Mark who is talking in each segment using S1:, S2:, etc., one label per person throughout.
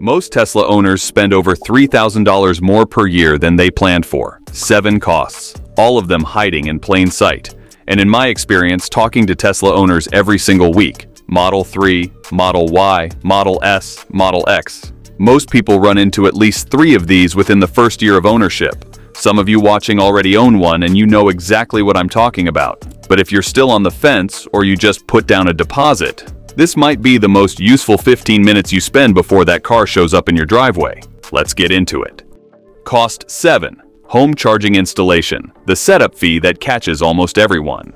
S1: Most Tesla owners spend over $3,000 more per year than they planned for. 7 costs, all of them hiding in plain sight. And in my experience, talking to Tesla owners every single week, Model 3, Model Y, Model S, Model X, most people run into at least 3 of these within the first year of ownership. Some of you watching already own one and you know exactly what I'm talking about. But if you're still on the fence or you just put down a deposit, this might be the most useful 15 minutes you spend before that car shows up in your driveway. Let's get into it. Cost 7. Home charging installation, the setup fee that catches almost everyone.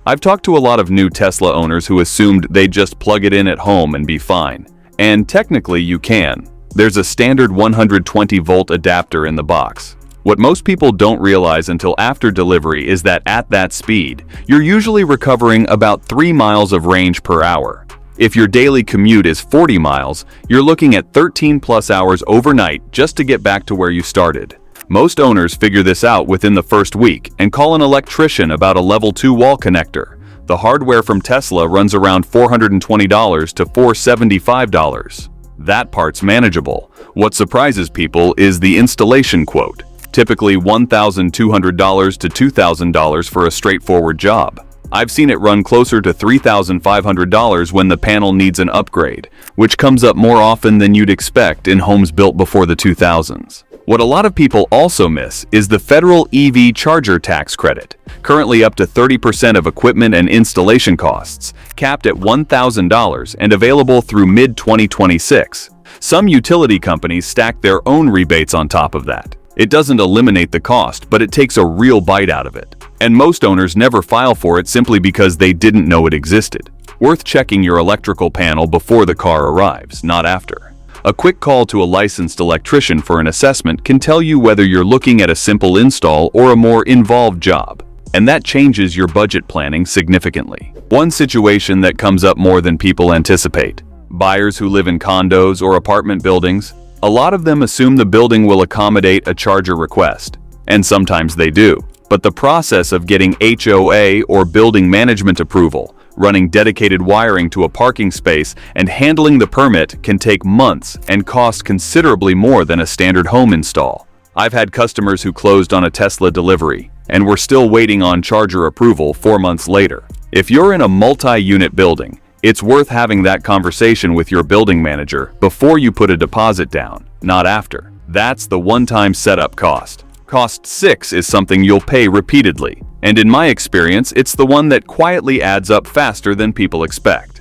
S1: I've talked to a lot of new Tesla owners who assumed they'd just plug it in at home and be fine. And technically you can. There's a standard 120-volt adapter in the box. What most people don't realize until after delivery is that at that speed, you're usually recovering about 3 miles of range per hour. If your daily commute is 40 miles, you're looking at 13+ hours overnight just to get back to where you started. Most owners figure this out within the first week and call an electrician about a level 2 wall connector. The hardware from Tesla runs around $420 to $475. That part's manageable. What surprises people is the installation quote. Typically $1,200 to $2,000 for a straightforward job. I've seen it run closer to $3,500 when the panel needs an upgrade, which comes up more often than you'd expect in homes built before the 2000s. What a lot of people also miss is the federal EV charger tax credit, currently up to 30% of equipment and installation costs, capped at $1,000 and available through mid-2026. Some utility companies stack their own rebates on top of that. It doesn't eliminate the cost, but it takes a real bite out of it. And most owners never file for it simply because they didn't know it existed. Worth checking your electrical panel before the car arrives, not after. A quick call to a licensed electrician for an assessment can tell you whether you're looking at a simple install or a more involved job. And that changes your budget planning significantly. One situation that comes up more than people anticipate. Buyers who live in condos or apartment buildings. A lot of them assume the building will accommodate a charger request. And sometimes they do. But the process of getting HOA or building management approval, running dedicated wiring to a parking space, and handling the permit can take months and cost considerably more than a standard home install. I've had customers who closed on a Tesla delivery and were still waiting on charger approval 4 months later. If you're in a multi-unit building, it's worth having that conversation with your building manager before you put a deposit down, not after. That's the one-time setup cost. Cost 6 is something you'll pay repeatedly, and in my experience, it's the one that quietly adds up faster than people expect.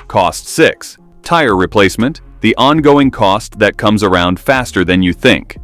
S1: Cost 6. Tire replacement, the ongoing cost that comes around faster than you think.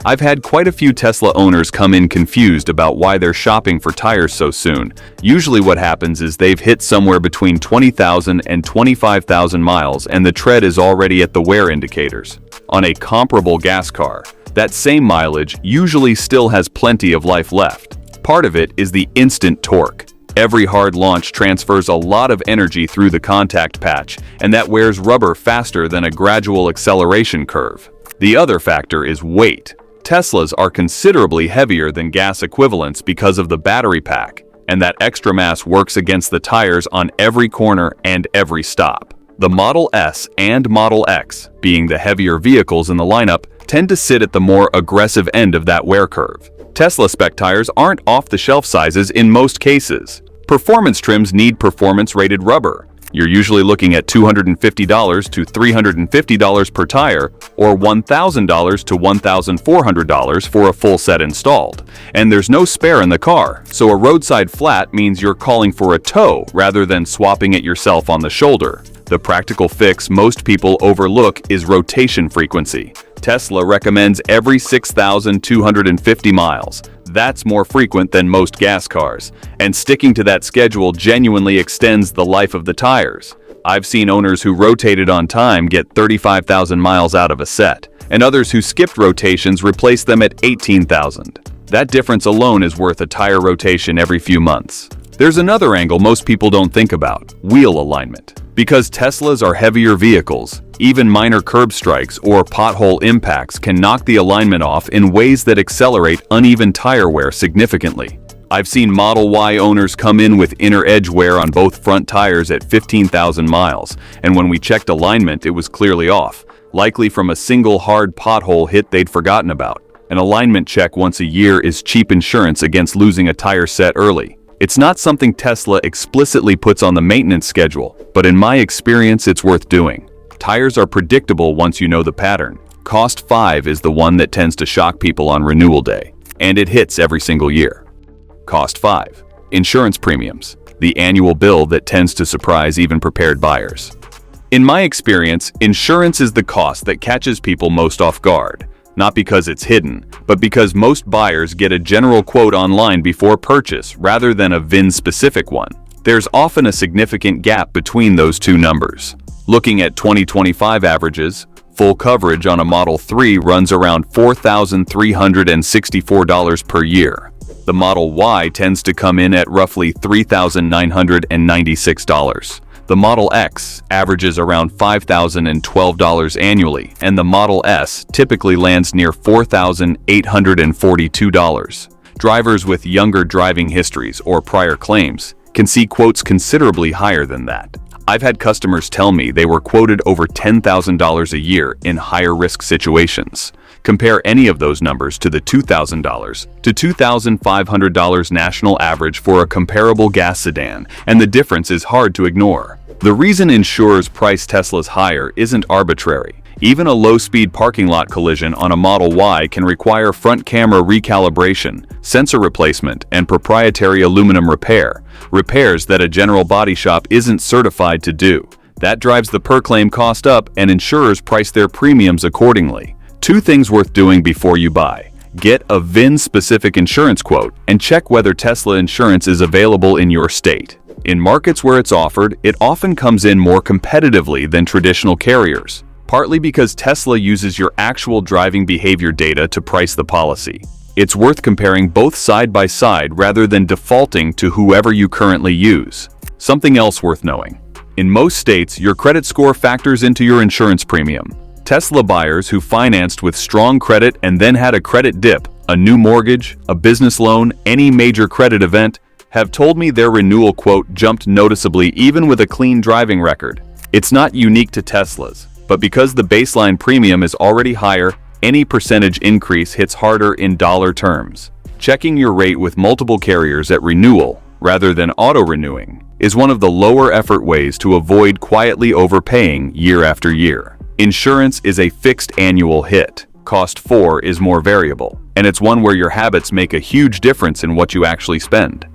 S1: I've had quite a few Tesla owners come in confused about why they're shopping for tires so soon. Usually what happens is they've hit somewhere between 20,000 and 25,000 miles and the tread is already at the wear indicators. On a comparable gas car, that same mileage usually still has plenty of life left. Part of it is the instant torque. Every hard launch transfers a lot of energy through the contact patch, and that wears rubber faster than a gradual acceleration curve. The other factor is weight. Teslas are considerably heavier than gas equivalents because of the battery pack, and that extra mass works against the tires on every corner and every stop. The Model S and Model X, being the heavier vehicles in the lineup, tend to sit at the more aggressive end of that wear curve. Tesla spec tires aren't off-the-shelf sizes in most cases. Performance trims need performance-rated rubber. You're usually looking at $250 to $350 per tire, or $1,000 to $1,400 for a full set installed. And there's no spare in the car, so a roadside flat means you're calling for a tow rather than swapping it yourself on the shoulder. The practical fix most people overlook is rotation frequency. Tesla recommends every 6,250 miles. That's more frequent than most gas cars, and sticking to that schedule genuinely extends the life of the tires. I've seen owners who rotated on time get 35,000 miles out of a set, and others who skipped rotations replace them at 18,000. That difference alone is worth a tire rotation every few months. There's another angle most people don't think about: wheel alignment. Because Teslas are heavier vehicles, even minor curb strikes or pothole impacts can knock the alignment off in ways that accelerate uneven tire wear significantly. I've seen Model Y owners come in with inner edge wear on both front tires at 15,000 miles, and when we checked alignment, it was clearly off. likely from a single hard pothole hit they'd forgotten about. An alignment check once a year is cheap insurance against losing a tire set early. It's not something Tesla explicitly puts on the maintenance schedule, but in my experience it's worth doing. Tires are predictable once you know the pattern. Cost 5 is the one that tends to shock people on renewal day, and it hits every single year. Cost 5. Insurance premiums, the annual bill that tends to surprise even prepared buyers. In my experience, insurance is the cost that catches people most off guard. Not because it's hidden, but because most buyers get a general quote online before purchase rather than a VIN-specific one. There's often a significant gap between those two numbers. Looking at 2025 averages, full coverage on a Model 3 runs around $4,364 per year. The Model Y tends to come in at roughly $3,996. The Model X averages around $5,012 annually, and the Model S typically lands near $4,842. Drivers with younger driving histories or prior claims can see quotes considerably higher than that. I've had customers tell me they were quoted over $10,000 a year in higher risk situations. Compare any of those numbers to the $2,000 to $2,500 national average for a comparable gas sedan, and the difference is hard to ignore. The reason insurers price Teslas higher isn't arbitrary. Even a low-speed parking lot collision on a Model Y can require front camera recalibration, sensor replacement, and proprietary aluminum repairs that a general body shop isn't certified to do. That drives the per-claim cost up, and insurers price their premiums accordingly. 2 things worth doing before you buy. Get a VIN-specific insurance quote and check whether Tesla insurance is available in your state. In markets where it's offered, it often comes in more competitively than traditional carriers, partly because Tesla uses your actual driving behavior data to price the policy. It's worth comparing both side by side rather than defaulting to whoever you currently use. Something else worth knowing. In most states, your credit score factors into your insurance premium. Tesla buyers who financed with strong credit and then had a credit dip, a new mortgage, a business loan, any major credit event, have told me their renewal quote jumped noticeably even with a clean driving record. It's not unique to Teslas, but because the baseline premium is already higher, any percentage increase hits harder in dollar terms. Checking your rate with multiple carriers at renewal, rather than auto-renewing, is one of the lower effort ways to avoid quietly overpaying year after year. Insurance is a fixed annual hit. Cost 4 is more variable, and it's one where your habits make a huge difference in what you actually spend.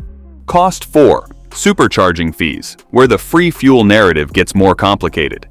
S1: Cost 4. Supercharging fees, where the free fuel narrative gets more complicated.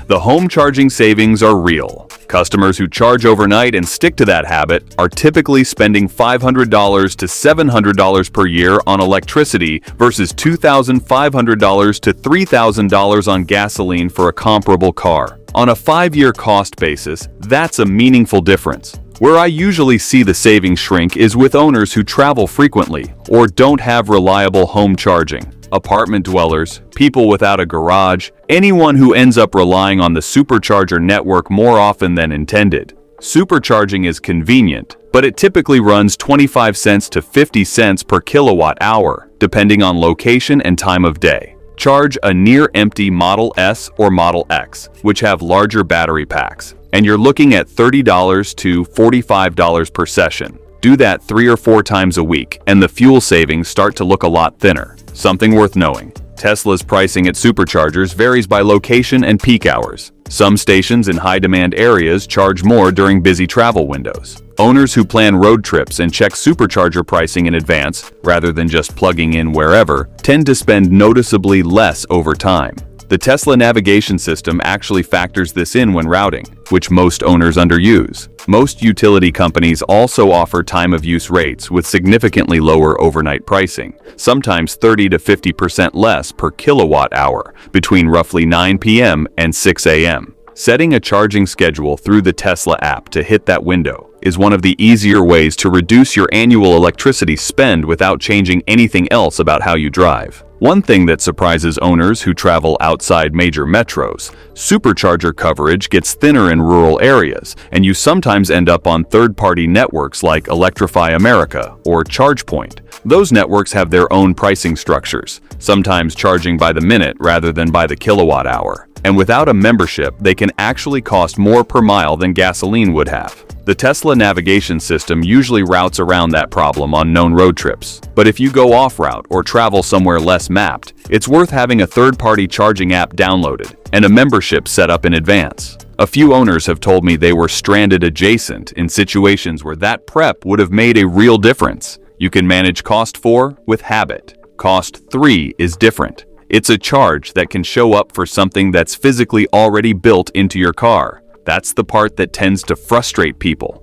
S1: The home charging savings are real. Customers who charge overnight and stick to that habit are typically spending $500 to $700 per year on electricity versus $2,500 to $3,000 on gasoline for a comparable car. On a 5-year cost basis, that's a meaningful difference. Where I usually see the savings shrink is with owners who travel frequently or don't have reliable home charging. Apartment dwellers, people without a garage, anyone who ends up relying on the supercharger network more often than intended. Supercharging is convenient, but it typically runs 25 cents to 50 cents per kilowatt hour, depending on location and time of day. Charge a near-empty Model S or Model X, which have larger battery packs, and you're looking at $30 to $45 per session. Do that 3 or 4 times a week, and the fuel savings start to look a lot thinner. Something worth knowing. Tesla's pricing at superchargers varies by location and peak hours. Some stations in high-demand areas charge more during busy travel windows. Owners who plan road trips and check supercharger pricing in advance, rather than just plugging in wherever, tend to spend noticeably less over time. The Tesla navigation system actually factors this in when routing, which most owners underuse. Most utility companies also offer time-of-use rates with significantly lower overnight pricing, sometimes 30 to 50% less per kilowatt hour, between roughly 9 p.m. and 6 a.m. Setting a charging schedule through the Tesla app to hit that window is one of the easier ways to reduce your annual electricity spend without changing anything else about how you drive. One thing that surprises owners who travel outside major metros, supercharger coverage gets thinner in rural areas, and you sometimes end up on third-party networks like Electrify America or ChargePoint. Those networks have their own pricing structures, sometimes charging by the minute rather than by the kilowatt hour. And without a membership, they can actually cost more per mile than gasoline would have. The Tesla navigation system usually routes around that problem on known road trips. But if you go off-route or travel somewhere less mapped, it's worth having a third-party charging app downloaded and a membership set up in advance. A few owners have told me they were stranded adjacent in situations where that prep would have made a real difference. You can manage Cost 4 with Habit. Cost 3 is different. It's a charge that can show up for something that's physically already built into your car. That's the part that tends to frustrate people.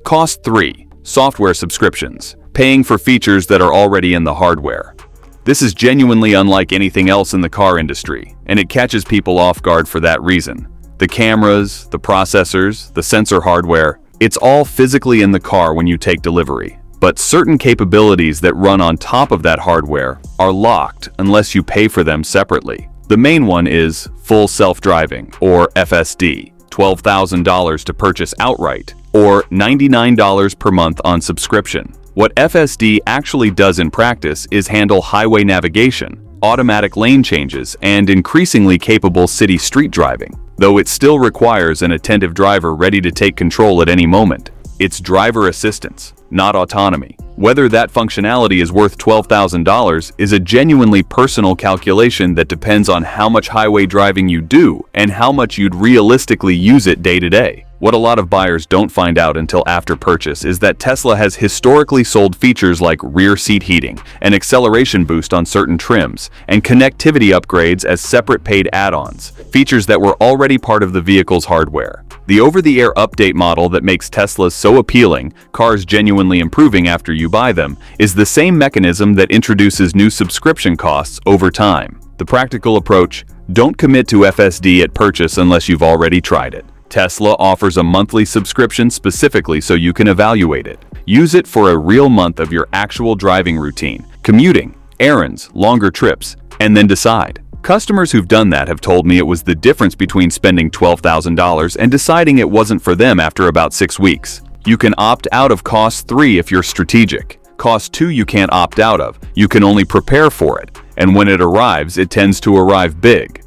S1: Cost 3. Software subscriptions. Paying for features that are already in the hardware. This is genuinely unlike anything else in the car industry, and it catches people off guard for that reason. The cameras, the processors, the sensor hardware, it's all physically in the car when you take delivery. But certain capabilities that run on top of that hardware are locked unless you pay for them separately. The main one is full self-driving, or FSD. $12,000 to purchase outright, or $99 per month on subscription. What FSD actually does in practice is handle highway navigation, automatic lane changes, and increasingly capable city street driving, though it still requires an attentive driver ready to take control at any moment. It's driver assistance, not autonomy. Whether that functionality is worth $12,000 is a genuinely personal calculation that depends on how much highway driving you do and how much you'd realistically use it day to day. What a lot of buyers don't find out until after purchase is that Tesla has historically sold features like rear seat heating, an acceleration boost on certain trims, and connectivity upgrades as separate paid add-ons, features that were already part of the vehicle's hardware. The over-the-air update model that makes Teslas so appealing, cars genuinely improving after you buy them, is the same mechanism that introduces new subscription costs over time. The practical approach: don't commit to FSD at purchase unless you've already tried it. Tesla offers a monthly subscription specifically so you can evaluate it. Use it for a real month of your actual driving routine, commuting, errands, longer trips, and then decide. Customers who've done that have told me it was the difference between spending $12,000 and deciding it wasn't for them after about 6 weeks. You can opt out of Cost 3 if you're strategic. Cost 2 you can't opt out of. You can only prepare for it, and when it arrives, it tends to arrive big.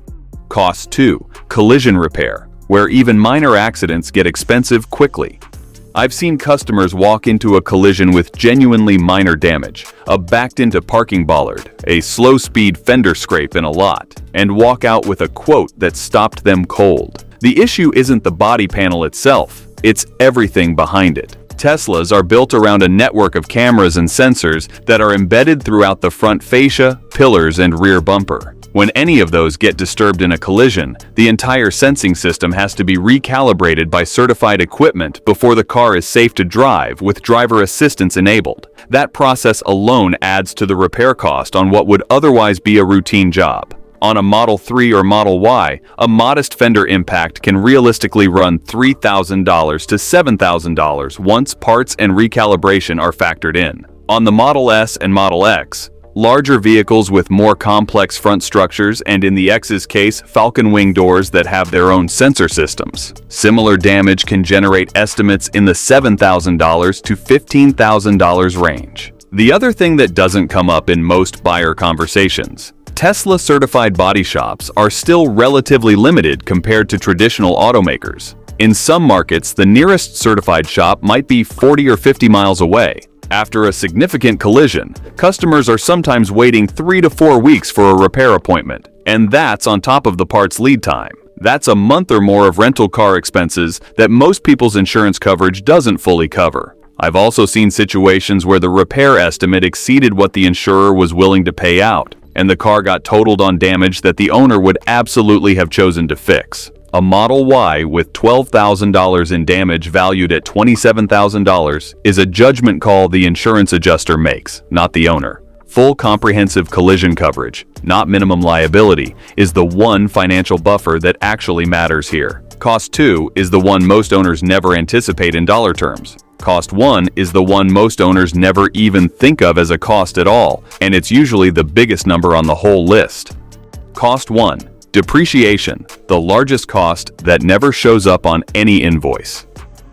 S1: Cost 2. Collision repair, where even minor accidents get expensive quickly. I've seen customers walk into a collision with genuinely minor damage, a backed-into parking bollard, a slow-speed fender scrape in a lot, and walk out with a quote that stopped them cold. The issue isn't the body panel itself, it's everything behind it. Teslas are built around a network of cameras and sensors that are embedded throughout the front fascia, pillars, and rear bumper. When any of those get disturbed in a collision, the entire sensing system has to be recalibrated by certified equipment before the car is safe to drive with driver assistance enabled. That process alone adds to the repair cost on what would otherwise be a routine job. On a Model 3 or Model Y, a modest fender impact can realistically run $3,000 to $7,000 once parts and recalibration are factored in. On the Model S and Model X, larger vehicles with more complex front structures, and in the X's case, Falcon Wing doors that have their own sensor systems, similar damage can generate estimates in the $7,000 to $15,000 range. The other thing that doesn't come up in most buyer conversations: Tesla-certified body shops are still relatively limited compared to traditional automakers. In some markets, the nearest certified shop might be 40 or 50 miles away. After a significant collision, customers are sometimes waiting 3 to 4 weeks for a repair appointment, and that's on top of the parts lead time. That's a month or more of rental car expenses that most people's insurance coverage doesn't fully cover. I've also seen situations where the repair estimate exceeded what the insurer was willing to pay out, and the car got totaled on damage that the owner would absolutely have chosen to fix. A Model Y with $12,000 in damage valued at $27,000 is a judgment call the insurance adjuster makes, not the owner. Full comprehensive collision coverage, not minimum liability, is the one financial buffer that actually matters here. Cost 2 is the one most owners never anticipate in dollar terms. Cost 1 is the one most owners never even think of as a cost at all, and it's usually the biggest number on the whole list. Cost 1. Depreciation, the largest cost that never shows up on any invoice.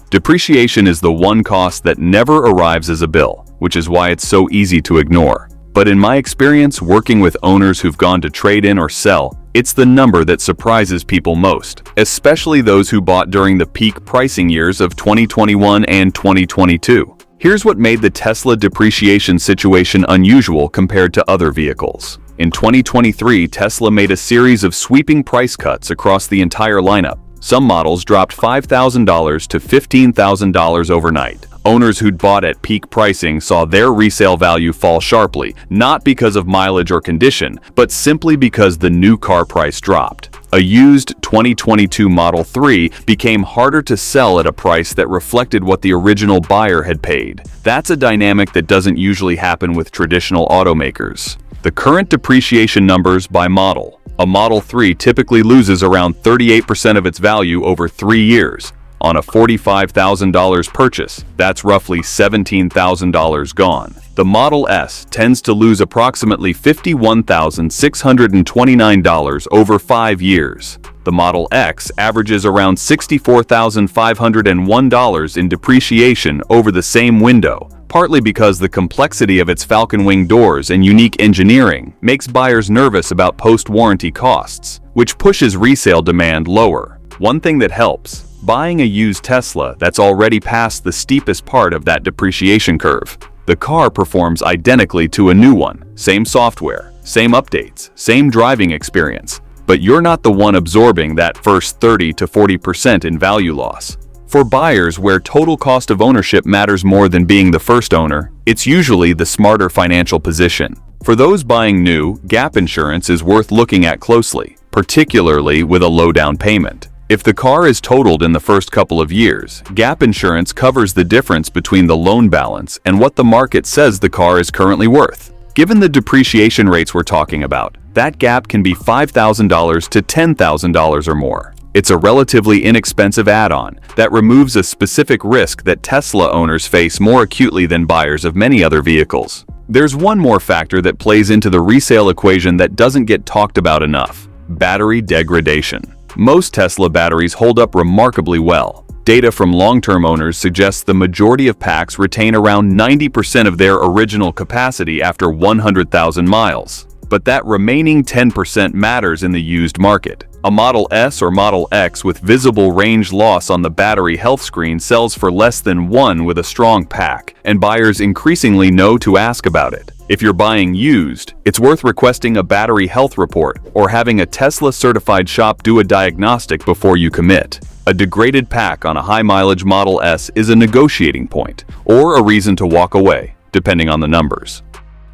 S1: Depreciation is the one cost that never arrives as a bill, which is why it's so easy to ignore. But in my experience working with owners who've gone to trade in or sell, It's the number that surprises people most, especially those who bought during the peak pricing years of 2021 and 2022. Here's what made the Tesla depreciation situation unusual compared to other vehicles. In 2023, Tesla made a series of sweeping price cuts across the entire lineup. Some models dropped $5,000 to $15,000 overnight. Owners who'd bought at peak pricing saw their resale value fall sharply, not because of mileage or condition, but simply because the new car price dropped. A used 2022 Model 3 became harder to sell at a price that reflected what the original buyer had paid. That's a dynamic that doesn't usually happen with traditional automakers. The current depreciation numbers by model. A Model 3 typically loses around 38% of its value over 3 years. On a $45,000 purchase, that's roughly $17,000 gone. The Model S tends to lose approximately $51,629 over 5 years. The Model X averages around $64,501 in depreciation over the same window, partly because the complexity of its Falcon Wing doors and unique engineering makes buyers nervous about post-warranty costs, which pushes resale demand lower. One thing that helps: buying a used Tesla that's already past the steepest part of that depreciation curve. The car performs identically to a new one. Same software, same updates, same driving experience. But you're not the one absorbing that first 30 to 40% in value loss. For buyers where total cost of ownership matters more than being the first owner, it's usually the smarter financial position. For those buying new, gap insurance is worth looking at closely, particularly with a low down payment. If the car is totaled in the first couple of years, gap insurance covers the difference between the loan balance and what the market says the car is currently worth. Given the depreciation rates we're talking about, that gap can be $5,000 to $10,000 or more. It's a relatively inexpensive add-on that removes a specific risk that Tesla owners face more acutely than buyers of many other vehicles. There's one more factor that plays into the resale equation that doesn't get talked about enough: battery degradation. Most Tesla batteries hold up remarkably well. Data from long-term owners suggests the majority of packs retain around 90% of their original capacity after 100,000 miles. But that remaining 10% matters in the used market. A Model S or Model X with visible range loss on the battery health screen sells for less than one with a strong pack, and buyers increasingly know to ask about it. If you're buying used, it's worth requesting a battery health report or having a Tesla-certified shop do a diagnostic before you commit. A degraded pack on a high-mileage Model S is a negotiating point, or a reason to walk away, depending on the numbers.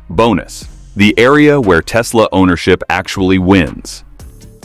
S1: Bonus: the area where Tesla ownership actually wins.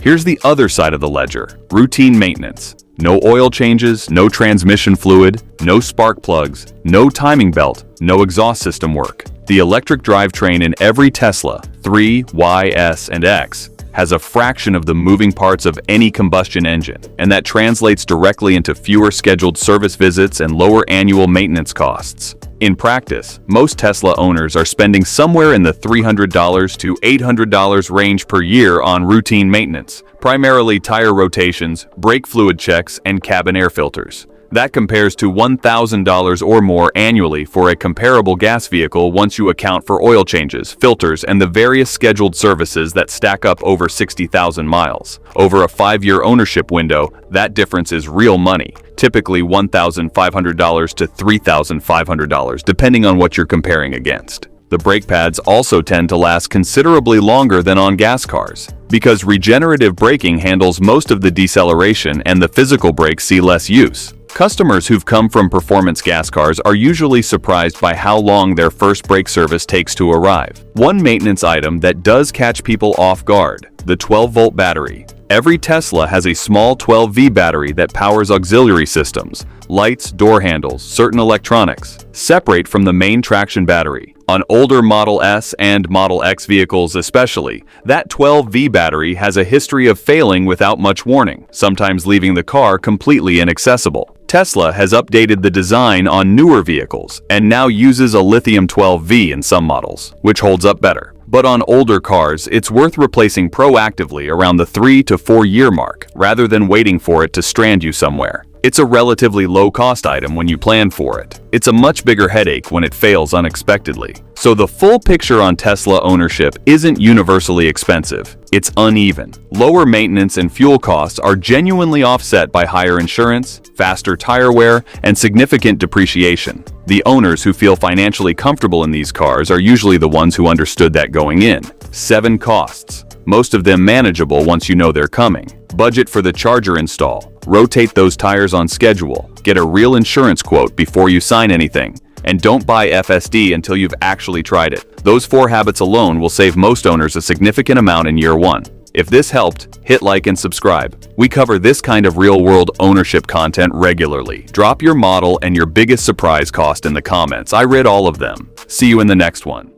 S1: Here's the other side of the ledger: routine maintenance. No oil changes, no transmission fluid, no spark plugs, no timing belt, no exhaust system work. The electric drivetrain in every Tesla 3, Y, S, and X has a fraction of the moving parts of any combustion engine, and that translates directly into fewer scheduled service visits and lower annual maintenance costs. In practice, most Tesla owners are spending somewhere in the $300 to $800 range per year on routine maintenance, primarily tire rotations, brake fluid checks, and cabin air filters. That compares to $1,000 or more annually for a comparable gas vehicle once you account for oil changes, filters, and the various scheduled services that stack up over 60,000 miles. Over a 5-year ownership window, that difference is real money, typically $1,500 to $3,500, depending on what you're comparing against. The brake pads also tend to last considerably longer than on gas cars, because regenerative braking handles most of the deceleration and the physical brakes see less use. Customers who've come from performance gas cars are usually surprised by how long their first brake service takes to arrive. One maintenance item that does catch people off guard: the 12-volt battery. Every Tesla has a small 12V battery that powers auxiliary systems, lights, door handles, certain electronics, separate from the main traction battery. On older Model S and Model X vehicles especially, that 12V battery has a history of failing without much warning, sometimes leaving the car completely inaccessible. Tesla has updated the design on newer vehicles and now uses a lithium 12V in some models, which holds up better. But on older cars, it's worth replacing proactively around the 3 to 4 year mark, rather than waiting for it to strand you somewhere. It's a relatively low-cost item when you plan for it. It's a much bigger headache when it fails unexpectedly. So the full picture on Tesla ownership isn't universally expensive. It's uneven. Lower maintenance and fuel costs are genuinely offset by higher insurance, faster tire wear, and significant depreciation. The owners who feel financially comfortable in these cars are usually the ones who understood that going in. 7 costs. Most of them manageable once you know they're coming. Budget for the charger install. Rotate those tires on schedule. Get a real insurance quote before you sign anything. And don't buy FSD until you've actually tried it. Those 4 habits alone will save most owners a significant amount in year 1. If this helped, hit like and subscribe. We cover this kind of real-world ownership content regularly. Drop your model and your biggest surprise cost in the comments. I read all of them. See you in the next one.